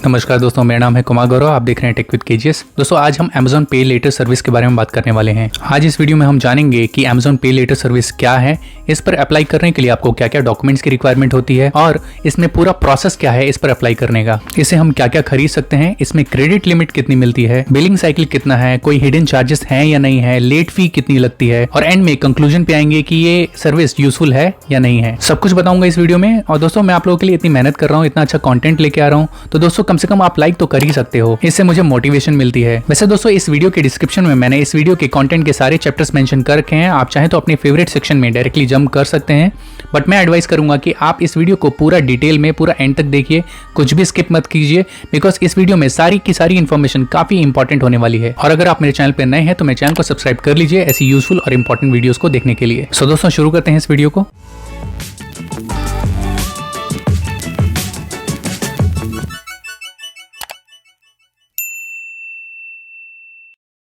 नमस्कार दोस्तों, मेरा नाम है कुमार गौरव। आप देख रहे हैं टेक विद केजीएस। दोस्तों आज हम Amazon पे लेटर सर्विस के बारे में बात करने वाले हैं। आज इस वीडियो में हम जानेंगे कि Amazon पे लेटर सर्विस क्या है, इस पर अप्लाई करने के लिए आपको क्या क्या डॉक्यूमेंट्स की रिक्वायरमेंट होती है और इसमें पूरा प्रोसेस क्या है इस पर अप्लाई करने का, इसे हम क्या क्या खरीद सकते हैं, इसमें क्रेडिट लिमिट कितनी मिलती है, बिलिंग साइकिल कितना है, कोई हिडन चार्जेस हैं या नहीं है, लेट फी कितनी लगती है और एंड में कंक्लूजन पे आएंगे कि ये सर्विस यूजफुल है या नहीं है। सब कुछ बताऊंगा इस वीडियो में। और दोस्तों मैं आप लोगों के लिए इतनी मेहनत कर रहा हूँ, इतना अच्छा कंटेंट लेके आ रहा हूँ, तो दोस्तों कम से कम आप लाइक तो कर ही सकते हो, इससे मुझे मोटिवेशन मिलती है। वैसे दोस्तों इस वीडियो के डिस्क्रिप्शन में मैंने इस वीडियो के कंटेंट के सारे चैप्टर्स मेंशन कर रखे हैं, आप चाहें तो अपने फेवरेट सेक्शन में डायरेक्टली जंप कर सकते हैं, बट मैं एडवाइस करूंगा कि आप इस वीडियो को पूरा डिटेल में पूरा एंड तक देखिए, कुछ भी स्किप मत कीजिए, बिकॉज इस वीडियो में सारी की सारी इन्फॉर्मेशन काफी इंपॉर्टेंट होने वाली है। और अगर आप मेरे चैनल पर नए हैं तो मेरे चैनल को सब्सक्राइब कर लीजिए ऐसी यूजफुल और इंपॉर्टेंट वीडियोस को देखने के लिए। सो दोस्तों शुरू करते हैं इस वीडियो को।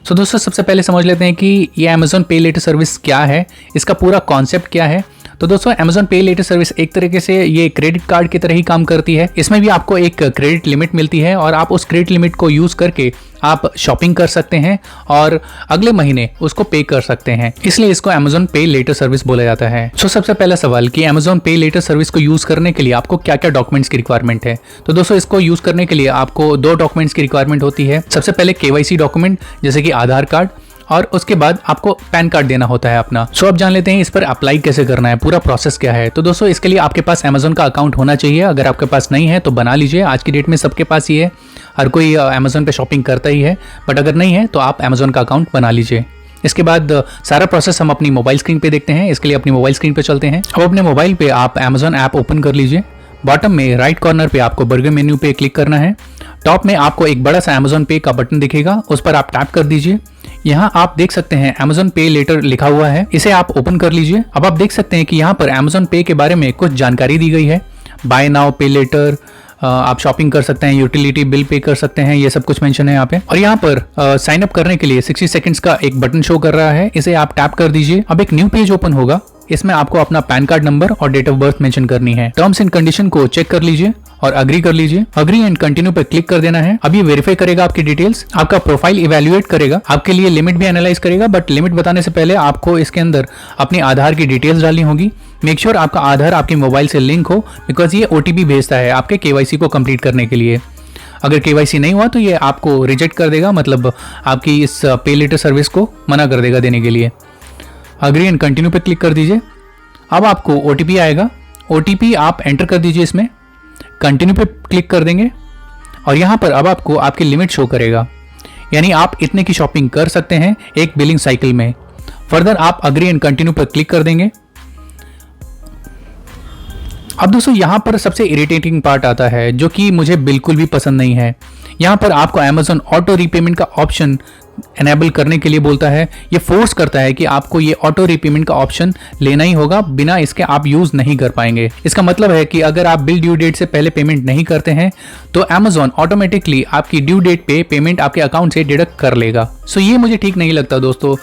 तो दोस्तों सबसे पहले समझ लेते हैं कि ये Amazon पे लेटर सर्विस क्या है, इसका पूरा कॉन्सेप्ट क्या है। तो दोस्तों Amazon पे लेटर सर्विस एक तरीके से ये क्रेडिट कार्ड की तरह ही काम करती है। इसमें भी आपको एक क्रेडिट लिमिट मिलती है और आप उस क्रेडिट लिमिट को यूज करके आप शॉपिंग कर सकते हैं और अगले महीने उसको पे कर सकते हैं, इसलिए इसको Amazon पे लेटर सर्विस बोला जाता है। सो सबसे पहला सवाल कि Amazon पे लेटर सर्विस को यूज करने के लिए आपको क्या क्या डॉक्यूमेंट्स की रिक्वायरमेंट है। तो दोस्तों इसको यूज करने के लिए आपको दो डॉक्यूमेंट्स की रिक्वायरमेंट होती है। सबसे पहले KYC डॉक्यूमेंट जैसे कि आधार कार्ड, और उसके बाद आपको पैन कार्ड देना होता है अपना। सो अब जान लेते हैं इस पर अप्लाई कैसे करना है, पूरा प्रोसेस क्या है। तो दोस्तों इसके लिए आपके पास Amazon का अकाउंट होना चाहिए, अगर आपके पास नहीं है तो बना लीजिए। आज की डेट में सबके पास ही है, हर कोई Amazon पे शॉपिंग करता ही है, बट अगर नहीं है तो आप Amazon का अकाउंट बना लीजिए। इसके बाद सारा प्रोसेस हम अपनी मोबाइल स्क्रीन पे देखते हैं। इसके लिए अपनी मोबाइल स्क्रीन पे चलते हैं। अब अपने मोबाइल पे आप Amazon ऐप ओपन कर लीजिए। बॉटम में राइट कॉर्नर पे आपको बर्गर मेन्यू पे क्लिक करना है। टॉप में आपको एक बड़ा सा Amazon पे का बटन दिखेगा, उस पर आप टैप कर दीजिए। यहाँ आप देख सकते हैं Amazon पे लेटर लिखा हुआ है, इसे आप ओपन कर लीजिए। अब आप देख सकते हैं कि यहाँ पर Amazon पे के बारे में कुछ जानकारी दी गई है। बाय नाउ पे लेटर, आप शॉपिंग कर सकते हैं, यूटिलिटी बिल पे कर सकते हैं, ये सब कुछ मेंशन है यहाँ पे। और यहाँ पर साइन अप करने के लिए 60 सेकंड्स का एक बटन शो कर रहा है, इसे आप टैप कर दीजिए। अब एक न्यू पेज ओपन होगा, इसमें आपको अपना पैन कार्ड नंबर और डेट ऑफ बर्थ मेंशन करनी है। टर्म्स एंड कंडीशन को चेक कर लीजिए और अग्री कर लीजिए। अग्री एंड कंटिन्यू पे क्लिक कर देना है। अब ये वेरीफाई करेगा आपकी डिटेल्स, आपका प्रोफाइल इवैल्यूएट करेगा, आपके लिए लिमिट भी एनालाइज करेगा, बट लिमिट बताने से पहले आपको इसके अंदर अपने आधार की डिटेल्स डालनी होगी। मेक श्योर आपका आधार आपके मोबाइल से लिंक हो, बिकॉज ये OTP भेजता है आपके KYC को कंप्लीट करने के लिए। अगर KYC नहीं हुआ तो ये आपको रिजेक्ट कर देगा, मतलब आपकी इस पे लेटर सर्विस को मना कर देगा देने के लिए। अग्री एंड कंटिन्यू पे क्लिक कर दीजिए। अब आपको OTP आएगा, OTP आप एंटर कर दीजिए इसमें, कंटिन्यू पे क्लिक कर देंगे और यहाँ पर अब आपको आपकी लिमिट शो करेगा, यानी आप इतने की शॉपिंग कर सकते हैं एक बिलिंग साइकिल में। फर्दर आप अग्री एंड कंटिन्यू पर क्लिक कर देंगे। अब दोस्तों यहाँ पर सबसे इरिटेटिंग पार्ट आता है जो कि मुझे बिल्कुल भी पसंद नहीं है। यहाँ पर आपको Amazon ऑटो रीपेमेंट का ऑप्शन एनेबल करने के लिए बोलता है। ये फोर्स करता है कि आपको ये ऑटो रीपेमेंट का ऑप्शन लेना ही होगा, बिना इसके आप यूज नहीं कर पाएंगे। इसका मतलब है कि अगर आप बिल ड्यू डेट से पहले पेमेंट नहीं करते हैं तो Amazon ऑटोमेटिकली आपकी ड्यू डेट पे पेमेंट आपके अकाउंट से डिडक्ट कर लेगा। सो ये मुझे ठीक नहीं लगता दोस्तों।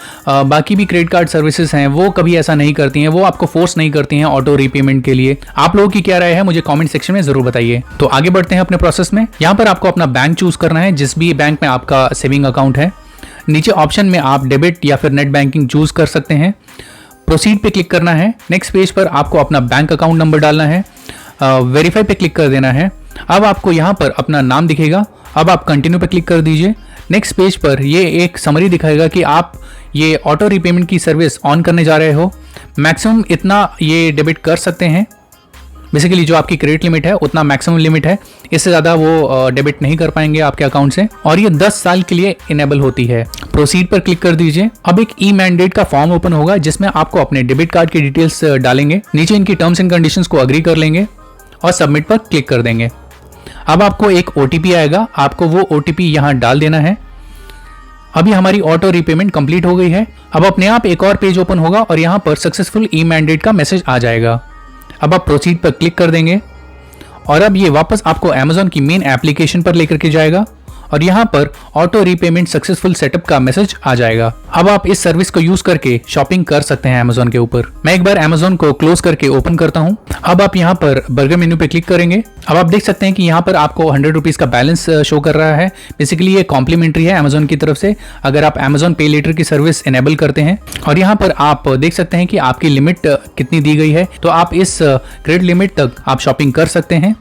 बाकी भी क्रेडिट कार्ड सर्विसेज हैं वो कभी ऐसा नहीं करती हैं, वो आपको फोर्स नहीं करती हैं ऑटो रीपेमेंट के लिए। आप लोगों की क्या राय है मुझे कॉमेंट सेक्शन में जरूर बताइए। तो आगे बढ़ते हैं अपने प्रोसेस में। यहाँ पर आपको अपना बैंक चूज करना है, जिस भी बैंक में आपका सेविंग अकाउंट है। नीचे ऑप्शन में आप डेबिट या फिर नेट बैंकिंग चूज कर सकते हैं। प्रोसीड पे क्लिक करना है। नेक्स्ट पेज पर आपको अपना बैंक अकाउंट नंबर डालना है। वेरीफाई पे क्लिक कर देना है। अब आपको यहाँ पर अपना नाम दिखेगा। अब आप कंटिन्यू पे क्लिक कर दीजिए। नेक्स्ट पेज पर ये एक समरी दिखाएगा कि आप ये ऑटो रीपेमेंट की सर्विस ऑन करने जा रहे हो। मैक्सिमम इतना ये डेबिट कर सकते हैं, बेसिकली जो आपकी क्रेडिट लिमिट है उतना मैक्सिमम लिमिट है, इससे ज़्यादा वो डेबिट नहीं कर पाएंगे आपके अकाउंट से, और ये 10 साल के लिए इनेबल होती है। प्रोसीड पर क्लिक कर दीजिए। अब एक ई मैंडेट का फॉर्म ओपन होगा जिसमें आपको अपने डेबिट कार्ड की डिटेल्स डालेंगे, नीचे इनकी टर्म्स एंड कंडीशंस को अग्री कर लेंगे और सबमिट पर क्लिक कर देंगे। अब आपको एक OTP आएगा, आपको वो OTP यहाँ डाल देना है। अभी हमारी ऑटो रीपेमेंट कंप्लीट हो गई है। अब अपने आप एक और पेज ओपन होगा और यहाँ पर सक्सेसफुल ई मैंडेट का मैसेज आ जाएगा। अब आप प्रोसीड पर क्लिक कर देंगे और अब ये वापस आपको Amazon की मेन एप्लीकेशन पर लेकर के जाएगा और यहाँ पर ऑटो रीपेमेंट सक्सेसफुल सेटअप का मैसेज आ जाएगा। अब आप इस सर्विस को यूज करके शॉपिंग कर सकते हैं अमेजोन के ऊपर। मैं एक बार अमेजोन को क्लोज करके ओपन करता हूँ। अब आप यहाँ पर बर्गर मेन्यू पे क्लिक करेंगे। अब आप देख सकते हैं कि यहाँ पर आपको 100 रुपीज का बैलेंस शो कर रहा है। बेसिकली ये कॉम्प्लीमेंट्री है अमेजोन की तरफ से, अगर आप अमेजोन पे लेटर की सर्विस इनेबल करते हैं। और यहाँ पर आप देख सकते हैं कि आपकी लिमिट कितनी दी गई है, तो आप इस क्रेडिट लिमिट तक आप शॉपिंग कर सकते हैं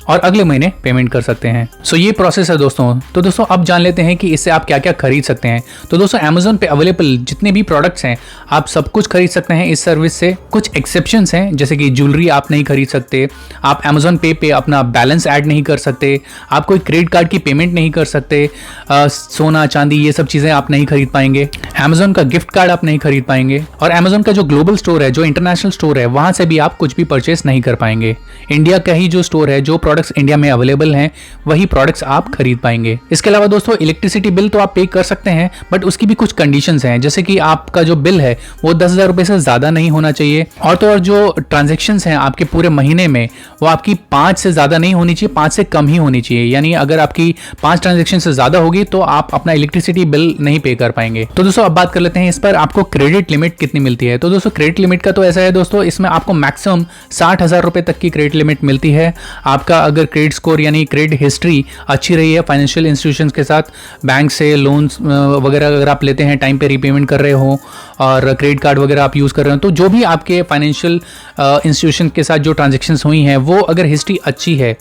और अगले महीने पेमेंट कर सकते हैं। सो ये प्रोसेस है दोस्तों। तो दोस्तों अब जान लेते हैं कि इससे आप क्या क्या खरीद सकते हैं। तो दोस्तों अमेजोन पे अवेलेबल जितने भी प्रोडक्ट्स हैं आप सब कुछ खरीद सकते हैं इस सर्विस से। कुछ एक्सेप्शंस हैं, जैसे कि ज्वेलरी आप नहीं खरीद सकते, आप अमेजोन पे अपना बैलेंस ऐड नहीं कर सकते, आप कोई क्रेडिट कार्ड की पेमेंट नहीं कर सकते, सोना चांदी ये सब चीज़ें आप नहीं खरीद पाएंगे, अमेजोन का गिफ्ट कार्ड आप नहीं खरीद पाएंगे, और अमेजोन का जो ग्लोबल स्टोर है, जो इंटरनेशनल स्टोर है, वहाँ से भी आप कुछ भी परचेस नहीं कर पाएंगे। इंडिया का ही जो स्टोर है, जो प्रोडक्ट्स इंडिया में अवेलेबल हैं वही प्रोडक्ट्स आप खरीद पाएंगे। इसके अलावा दोस्तों इलेक्ट्रिसिटी बिल तो आप पे कर सकते हैं, बट उसकी भी कुछ कंडीशंस हैं, जैसे कि आपका जो बिल है वो 10,000 रुपए से ज्यादा नहीं होना चाहिए, और तो और जो ट्रांजेक्शंस हैं आपके पूरे महीने में वो आपकी 5 से ज्यादा नहीं होनी चाहिए, 5 से कम ही होनी चाहिए। यानी अगर आपकी 5 ट्रांजेक्शन से ज्यादा होगी तो आप अपना इलेक्ट्रिसिटी बिल नहीं पे कर पाएंगे। तो दोस्तों अब बात कर लेते हैं इस पर आपको क्रेडिट लिमिट कितनी मिलती है। तो दोस्तों क्रेडिट लिमिट का तो ऐसा है दोस्तों, इसमें आपको मैक्सिमम 60,000 रुपए तक की क्रेडिट लिमिट मिलती है। आपका अगर क्रेडिट स्कोर यानी क्रेडिट हिस्ट्री अच्छी रही है फाइनेंशियल इंस्टीट्यूशंस के साथ, बैंक से लोन्स वगैरह अगर आप लेते हैं, टाइम पे रीपेमेंट कर रहे हो और क्रेडिट कार्ड वगैरह आप यूज़ कर रहे हो, तो जो भी आपके फाइनेंशियल इंस्टीट्यूशन के साथ जो ट्रांजेक्शन्स हुई हैं वो अगर हिस्ट्री अच्छी है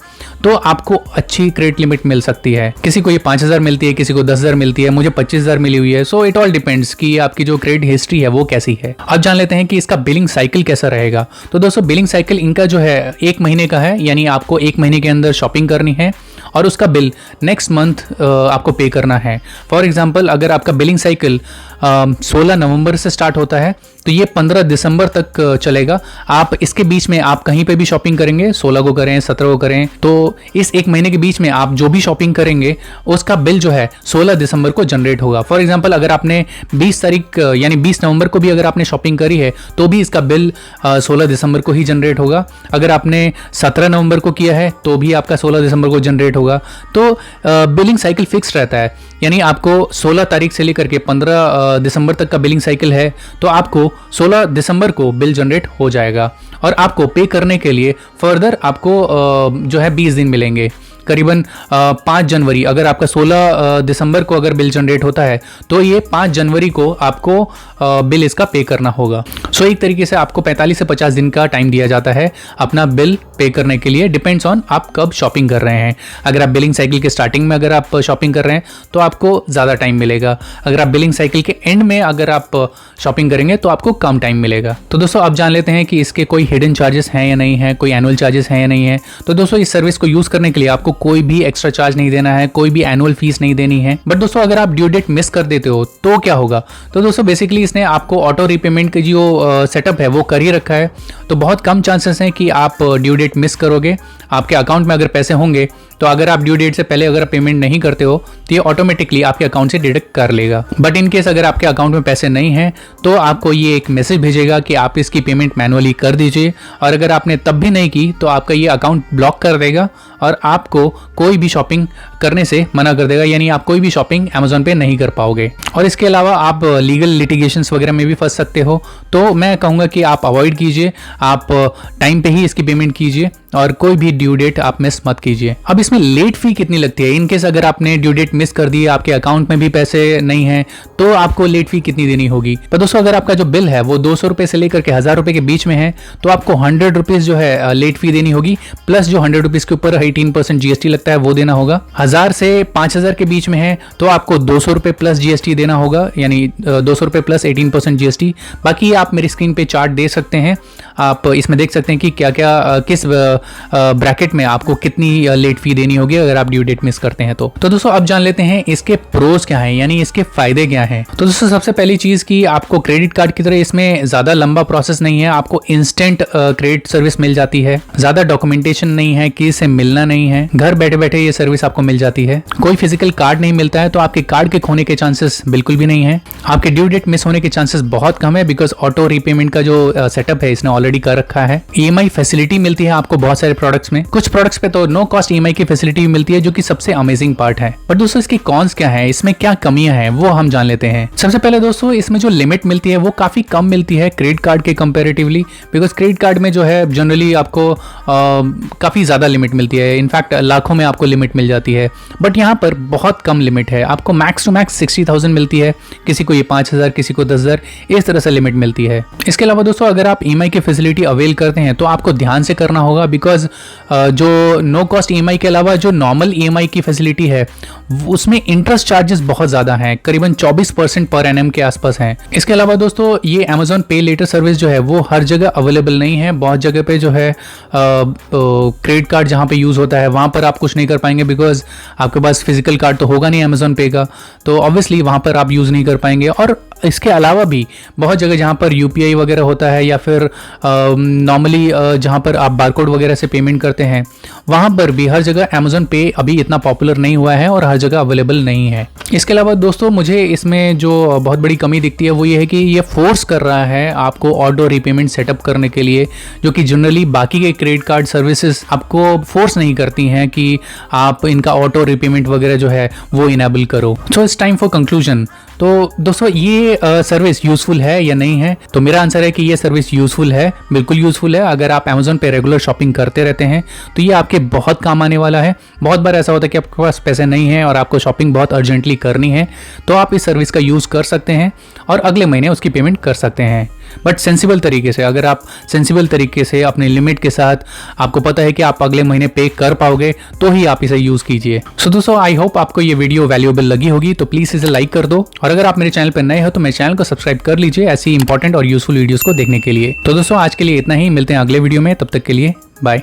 तो आपको अच्छी क्रेडिट लिमिट मिल सकती है। किसी को ये 5,000 मिलती है, किसी को 10,000 मिलती है, मुझे 25,000 मिली हुई है। सो इट ऑल डिपेंड्स कि आपकी जो क्रेडिट हिस्ट्री है वो कैसी है। अब जान लेते हैं कि इसका बिलिंग साइकिल कैसा रहेगा। तो दोस्तों बिलिंग साइकिल इनका जो है 1 महीने का है, यानी आपको 1 महीने के अंदर शॉपिंग करनी है और उसका बिल नेक्स्ट मंथ आपको पे करना है। फॉर एग्जांपल अगर आपका बिलिंग साइकिल 16 नवंबर से स्टार्ट होता है तो ये 15 दिसंबर तक चलेगा। आप इसके बीच में आप कहीं पे भी शॉपिंग करेंगे, 16 को करें, 17 को करें, तो इस 1 महीने के बीच में आप जो भी शॉपिंग करेंगे उसका बिल जो है 16 दिसंबर को जनरेट होगा। फॉर एग्जांपल अगर आपने 20 तारीख यानी 20 नवंबर को भी अगर आपने शॉपिंग करी है तो भी इसका बिल 16 दिसंबर को ही जनरेट होगा। अगर आपने 17 नवंबर को किया है तो भी आपका 16 दिसंबर को जनरेट होगा। तो बिलिंग साइकिल फिक्स रहता है, यानी आपको 16 तारीख से लेकर के 15 दिसंबर तक का बिलिंग साइकिल है तो आपको 16 दिसंबर को बिल जनरेट हो जाएगा और आपको पे करने के लिए फर्दर आपको जो है 20 दिन मिलेंगे। करीबन 5 जनवरी, अगर आपका 16 दिसंबर को अगर बिल जनरेट होता है तो ये 5 जनवरी को आपको बिल इसका पे करना होगा। सो एक तरीके से आपको 45 से 50 दिन का टाइम दिया जाता है अपना बिल पे करने के लिए, डिपेंड्स ऑन आप कब शॉपिंग कर रहे हैं। अगर आप बिलिंग साइकिल के स्टार्टिंग में अगर आप शॉपिंग कर रहे हैं तो आपको ज़्यादा टाइम मिलेगा, अगर आप बिलिंग साइकिल के एंड में अगर आप शॉपिंग करेंगे तो आपको कम टाइम मिलेगा। तो दोस्तों अब जान लेते हैं कि इसके कोई हिडन चार्जेस हैं या नहीं है, कोई एनुअल चार्जेस हैं या नहीं है। तो दोस्तों इस सर्विस को यूज़ करने के लिए आपको कोई भी एक्स्ट्रा चार्ज नहीं देना है, कोई भी एनुअल फीस नहीं देनी है। बट दोस्तों अगर आप ड्यू डेट मिस कर देते हो तो क्या होगा। तो दोस्तों बेसिकली इसने आपको ऑटो रीपेमेंट की जो सेटअप है वो कर ही रखा है, तो बहुत कम चांसेस हैं कि आप ड्यू डेट मिस करोगे। आपके अकाउंट में अगर पैसे होंगे तो अगर आप ड्यू डेट से पहले अगर पेमेंट नहीं करते हो तो ये ऑटोमेटिकली आपके अकाउंट से डिडक्ट कर लेगा। बट इन केस अगर आपके अकाउंट में पैसे नहीं हैं तो आपको ये एक मैसेज भेजेगा कि आप इसकी पेमेंट मैनुअली कर दीजिए, और अगर आपने तब भी नहीं की तो आपका ये अकाउंट ब्लॉक कर देगा और आपको कोई भी शॉपिंग करने से मना कर देगा, यानी आप कोई भी शॉपिंग अमेजोन पे नहीं कर पाओगे। और इसके अलावा आप लीगल लिटिगेशंस वगैरह में भी फंस सकते हो, तो मैं कहूँगा कि आप अवॉइड कीजिए, आप टाइम पे ही इसकी पेमेंट कीजिए और कोई भी ड्यू डेट आप मिस मत कीजिए। अब इसमें लेट फी कितनी लगती है, इनकेस अगर आपने ड्यू डेट मिस कर दी, आपके अकाउंट में भी पैसे नहीं है तो आपको लेट फी कितनी देनी होगी। तो दोस्तों अगर आपका जो बिल है वो 200 रुपए से लेकर के 1000 रुपए के बीच में है तो आपको 100 रुपीज जो है लेट फी देनी होगी, प्लस जो 100 रुपीज के ऊपर 18% जीएसटी लगता है वो देना होगा। 1000 से 5000 के बीच में है तो आपको 200 रुपए प्लस जीएसटी देना होगा, यानी 200 रुपए प्लस 18% जीएसटी। बाकी आप मेरी स्क्रीन पे चार्ट दे सकते हैं, आप इसमें देख सकते हैं कि क्या क्या किस ब्रैकेट में आपको कितनी लेट फी देनी होगी अगर आप ड्यू डेट मिस करते हैं तो दोस्तों अब जान लेते हैं इसके प्रोज क्या हैं, यानी इसके फायदे क्या हैं। तो दोस्तों सबसे पहली चीज कि आपको क्रेडिट कार्ड की तरह इसमें ज्यादा लंबा प्रोसेस नहीं है, आपको इंस्टेंट क्रेडिट सर्विस मिल जाती है, ज्यादा डॉक्यूमेंटेशन नहीं है, किसी से मिलना नहीं है, घर बैठे बैठे ये सर्विस आपको मिल जाती है। कोई फिजिकल कार्ड नहीं मिलता है तो आपके कार्ड के खोने के चांसेस बिल्कुल भी नहीं है। आपके ड्यू डेट मिस होने के चांसेस बहुत कम है, बिकॉज ऑटो रीपेमेंट का जो सेटअप है इसने ऑलरेडी कर रखा है। EMI फैसिलिटी मिलती है आपको बहुत सारे प्रोडक्ट्स में, कुछ प्रोडक्ट्स पे तो नो कॉस्ट EMI की फैसिलिटी मिलती है, जो कि सबसे अमेजिंग पार्ट है। पर दोस्तों इसकी कॉन्स क्या है, इसमें क्या कमियां हैं वो हम जान लेते हैं। सबसे पहले दोस्तों इसमें जो लिमिट मिलती है वो काफी कम मिलती है क्रेडिट कार्ड के कंपैरेटिवली, बिकॉज क्रेडिट कार्ड में जो है जनरली आपको काफी ज्यादा लिमिट मिलती है, इनफैक्ट लाखों में आपको लिमिट मिल जाती है। बट यहाँ पर बहुत कम लिमिट है, आपको मैक्स टू मैक्स 60,000 मिलती है, किसी को ये 5,000, किसी को 10,000, इस तरह से लिमिट मिलती है। इसके अलावा दोस्तों अगर आप EMI की फैसिलिटी अवेल करते हैं तो आपको ध्यान से करना होगा, बिकॉज जो नो कॉस्ट EMI के अलावा जो नॉर्मल EMI की फैसिलिटी है उसमें इंटरेस्ट चार्जेस बहुत ज्यादा हैं, करीबन 24% पर एनएम के आसपास हैं। इसके अलावा दोस्तों ये Amazon पे लेटर सर्विस जो है वो हर जगह अवेलेबल नहीं है। बहुत जगह पे जो है क्रेडिट कार्ड जहाँ पे यूज होता है वहां पर आप कुछ नहीं कर पाएंगे, बिकॉज आपके पास फिजिकल कार्ड तो होगा नहीं Amazon पे का, तो ऑब्वियसली वहां पर आप यूज नहीं कर पाएंगे। और इसके अलावा भी बहुत जगह जहाँ पर UPI वगैरह होता है या फिर नॉर्मली जहाँ पर आप बारकोड वगैरह से पेमेंट करते हैं वहाँ पर भी हर जगह Amazon पे अभी इतना पॉपुलर नहीं हुआ है और हर जगह अवेलेबल नहीं है। इसके अलावा दोस्तों मुझे इसमें जो बहुत बड़ी कमी दिखती है वो ये है कि ये फोर्स कर रहा है आपको ऑटो रीपेमेंट सेटअप करने के लिए, जो कि जनरली बाकी के क्रेडिट कार्ड सर्विसेज आपको फोर्स नहीं करती हैं कि आप इनका ऑटो रीपेमेंट वगैरह जो है वो इनेबल करो। So it's time for conclusion. तो दोस्तों ये सर्विस यूजफुल है या नहीं है, तो मेरा आंसर है कि ये सर्विस यूजफुल है, बिल्कुल यूजफुल है। अगर आप Amazon पे रेगुलर शॉपिंग करते रहते हैं तो ये आपके बहुत काम आने वाला है। बहुत बार ऐसा होता है कि आपके पास पैसे नहीं है और आपको शॉपिंग बहुत अर्जेंटली करनी है, तो आप इस सर्विस का यूज़ कर सकते हैं और अगले महीने उसकी पेमेंट कर सकते हैं, बट सेंसिबल तरीके से। अगर आप सेंसिबल तरीके से अपने लिमिट के साथ, आपको पता है कि आप अगले महीने पे कर पाओगे, तो ही आप इसे यूज़ कीजिए। सो दोस्तों आई होप आपको ये वीडियो वैल्यूएबल लगी होगी, तो प्लीज़ इसे लाइक कर दो, और अगर आप मेरे चैनल पर नए हो तो मेरे चैनल को सब्सक्राइब कर लीजिए ऐसी इंपॉर्टेंट और यूजफुल वीडियोस को देखने के लिए। तो दोस्तों आज के लिए इतना ही, मिलते हैं अगले वीडियो में, तब तक के लिए बाय।